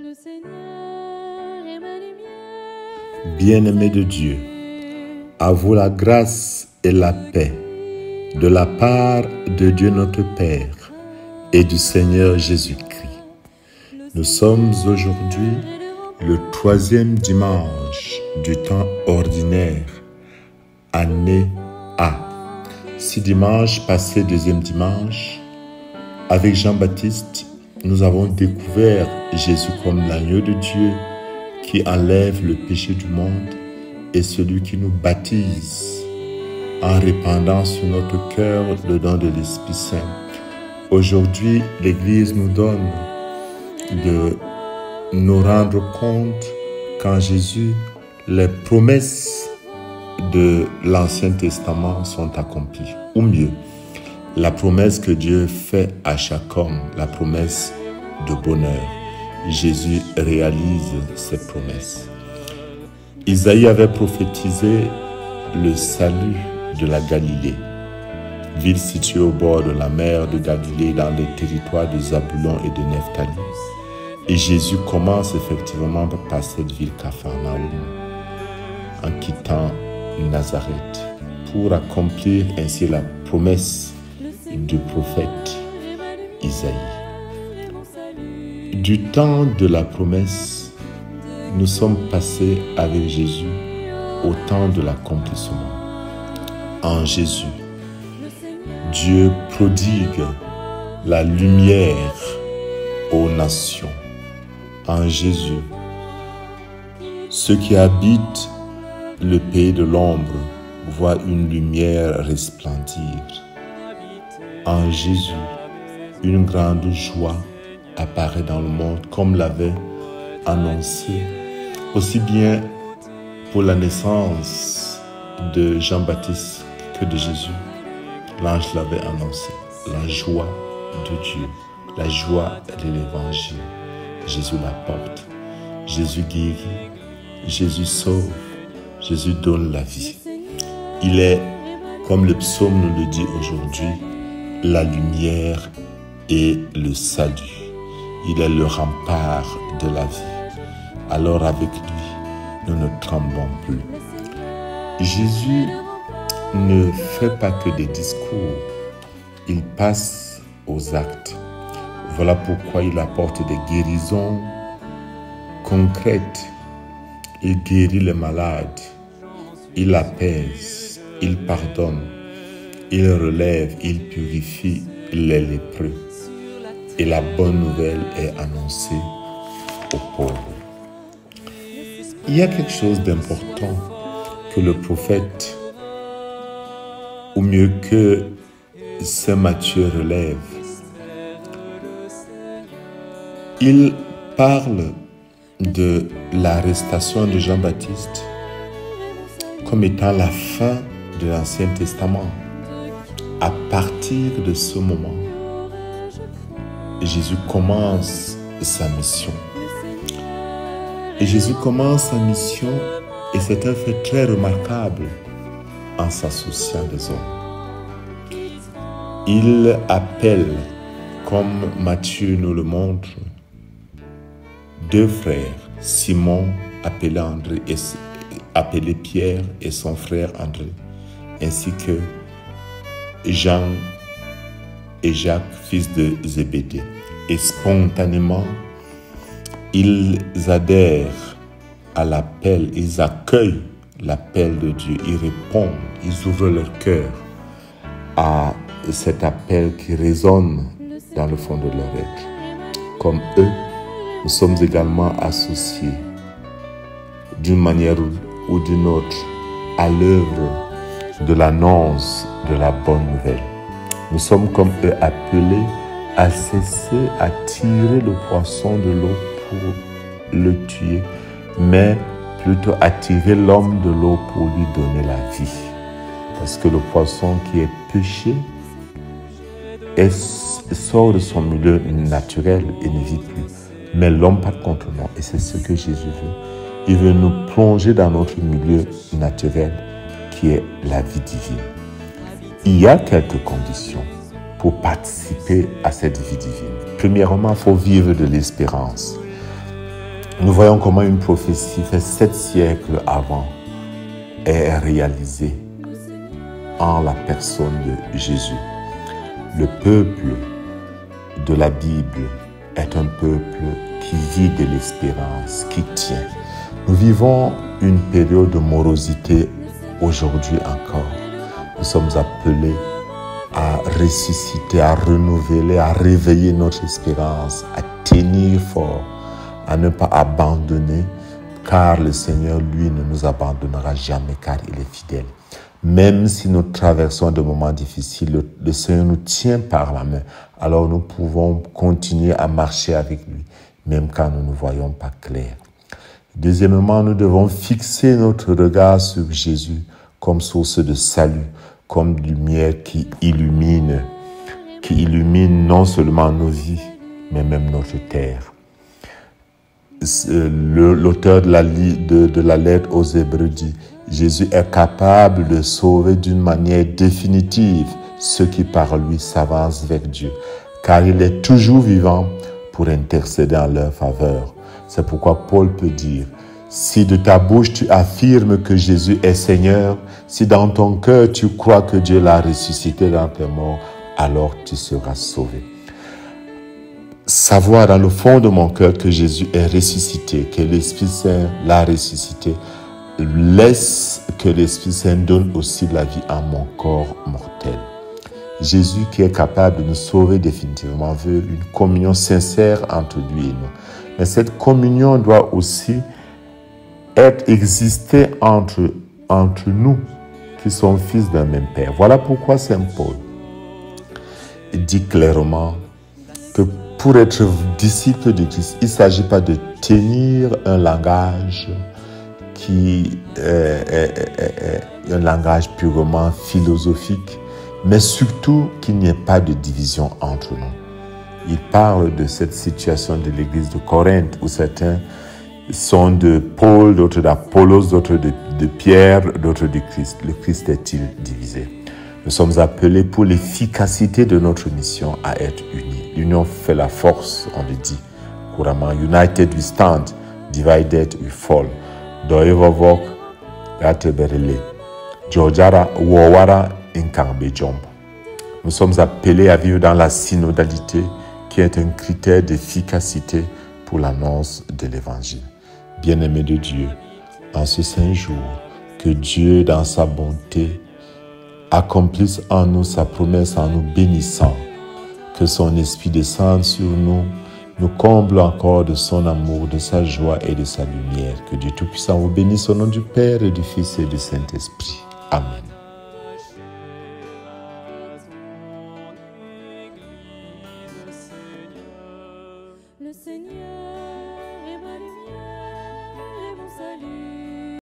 Le Seigneur est ma lumière. Bien-aimés de Dieu, à vous la grâce et la paix de la part de Dieu notre Père et du Seigneur Jésus-Christ. Nous sommes aujourd'hui le 3e dimanche du temps ordinaire, année A. 6 dimanches passés, 2e dimanche, avec Jean-Baptiste, nous avons découvert Jésus comme l'agneau de Dieu qui enlève le péché du monde et celui qui nous baptise en répandant sur notre cœur le don de l'Esprit Saint. Aujourd'hui, l'Église nous donne de nous rendre compte qu'en Jésus, les promesses de l'Ancien Testament sont accomplies. Ou mieux, la promesse que Dieu fait à chaque homme, la promesse de bonheur. Jésus réalise ces promesses. Isaïe avait prophétisé le salut de la Galilée, ville située au bord de la mer de Galilée dans les territoires de Zabulon et de Nephtali. Et Jésus commence effectivement par cette ville Capharnaüm en quittant Nazareth pour accomplir ainsi la promesse du prophète Isaïe. Du temps de la promesse, nous sommes passés avec Jésus au temps de l'accomplissement. En Jésus, Dieu prodigue la lumière aux nations. En Jésus, ceux qui habitent le pays de l'ombre voient une lumière resplendir. En Jésus, une grande joie apparaît dans le monde, comme l'avait annoncé aussi bien pour la naissance de Jean-Baptiste que de Jésus. L'ange l'avait annoncé, la joie de Dieu, la joie de l'Évangile. Jésus la porte, Jésus guérit, Jésus sauve, Jésus donne la vie. Il est, comme le psaume nous le dit aujourd'hui, la lumière et le salut. Il est le rempart de la vie. Alors avec lui, nous ne tremblons plus. Jésus ne fait pas que des discours, il passe aux actes. Voilà pourquoi il apporte des guérisons concrètes. Il guérit les malades, il apaise, il pardonne, il relève, il purifie les lépreux. Et la bonne nouvelle est annoncée aux pauvres. Il y a quelque chose d'important que le prophète, ou mieux que Saint Matthieu relève. Il parle de l'arrestation de Jean-Baptiste comme étant la fin de l'Ancien Testament. À partir de ce moment, Jésus commence sa mission. Et Jésus commence sa mission, et c'est un fait très remarquable en s'associant des hommes. Il appelle, comme Matthieu nous le montre, 2 frères, Simon, appelé Pierre, et son frère André, ainsi que Jean et Jacques, fils de Zébédée. Et spontanément, ils adhèrent à l'appel, ils accueillent l'appel de Dieu, ils répondent, ils ouvrent leur cœur à cet appel qui résonne dans le fond de leur être. Comme eux, nous sommes également associés d'une manière ou d'une autre à l'œuvre de l'annonce de la bonne nouvelle. Nous sommes comme eux appelés à cesser à tirer le poisson de l'eau pour le tuer, mais plutôt à tirer l'homme de l'eau pour lui donner la vie. Parce que le poisson qui est pêché sort de son milieu naturel et ne vit plus. Mais l'homme par contre non, et c'est ce que Jésus veut. Il veut nous plonger dans notre milieu naturel qui est la vie divine. Il y a quelques conditions pour participer à cette vie divine. Premièrement, il faut vivre de l'espérance. nous voyons comment une prophétie fait 7 siècles avant est réalisée en la personne de Jésus. Le peuple de la Bible est un peuple qui vit de l'espérance, qui tient. Nous vivons une période de morosité aujourd'hui encore. Nous sommes appelés à ressusciter, à renouveler, à réveiller notre espérance, à tenir fort, à ne pas abandonner, car le Seigneur, lui, ne nous abandonnera jamais, car il est fidèle. Même si nous traversons des moments difficiles, le Seigneur nous tient par la main. Alors nous pouvons continuer à marcher avec lui, même quand nous ne voyons pas clair. Deuxièmement, nous devons fixer notre regard sur Jésus comme source de salut, comme lumière qui illumine non seulement nos vies, mais même notre terre. L'auteur de la lettre aux Hébreux dit: Jésus est capable de sauver d'une manière définitive ceux qui par lui s'avancent vers Dieu, car il est toujours vivant pour intercéder en leur faveur. C'est pourquoi Paul peut dire: si de ta bouche tu affirmes que Jésus est Seigneur, si dans ton cœur tu crois que Dieu l'a ressuscité dans tes morts, alors tu seras sauvé. Savoir dans le fond de mon cœur que Jésus est ressuscité, que l'Esprit Saint l'a ressuscité, laisse que l'Esprit Saint donne aussi la vie à mon corps mortel. Jésus, qui est capable de nous sauver définitivement, veut une communion sincère entre lui et nous. Mais cette communion doit aussi exister entre nous qui sommes fils d'un même Père. Voilà pourquoi Saint Paul dit clairement que pour être disciple de Christ, il ne s'agit pas de tenir un langage qui est un langage purement philosophique, mais surtout qu'il n'y ait pas de division entre nous. Il parle de cette situation de l'église de Corinthe où certains sont de Paul, d'autres d'Apollos, d'autres de Pierre, d'autres de Christ. Le Christ est-il divisé? Nous sommes appelés pour l'efficacité de notre mission à être unis. L'union fait la force, on le dit couramment. United we stand, divided we fall. Doevovok gateberele. Georgiara wowara inkambe jombo. Nous sommes appelés à vivre dans la synodalité qui est un critère d'efficacité pour l'annonce de l'Évangile. Bien-aimés de Dieu, en ce saint jour, que Dieu, dans sa bonté, accomplisse en nous sa promesse en nous bénissant, que son esprit descende sur nous, nous comble encore de son amour, de sa joie et de sa lumière. Que Dieu Tout-Puissant vous bénisse au nom du Père et du Fils et du Saint-Esprit. Amen. Le Seigneur est ma lumière et mon salut.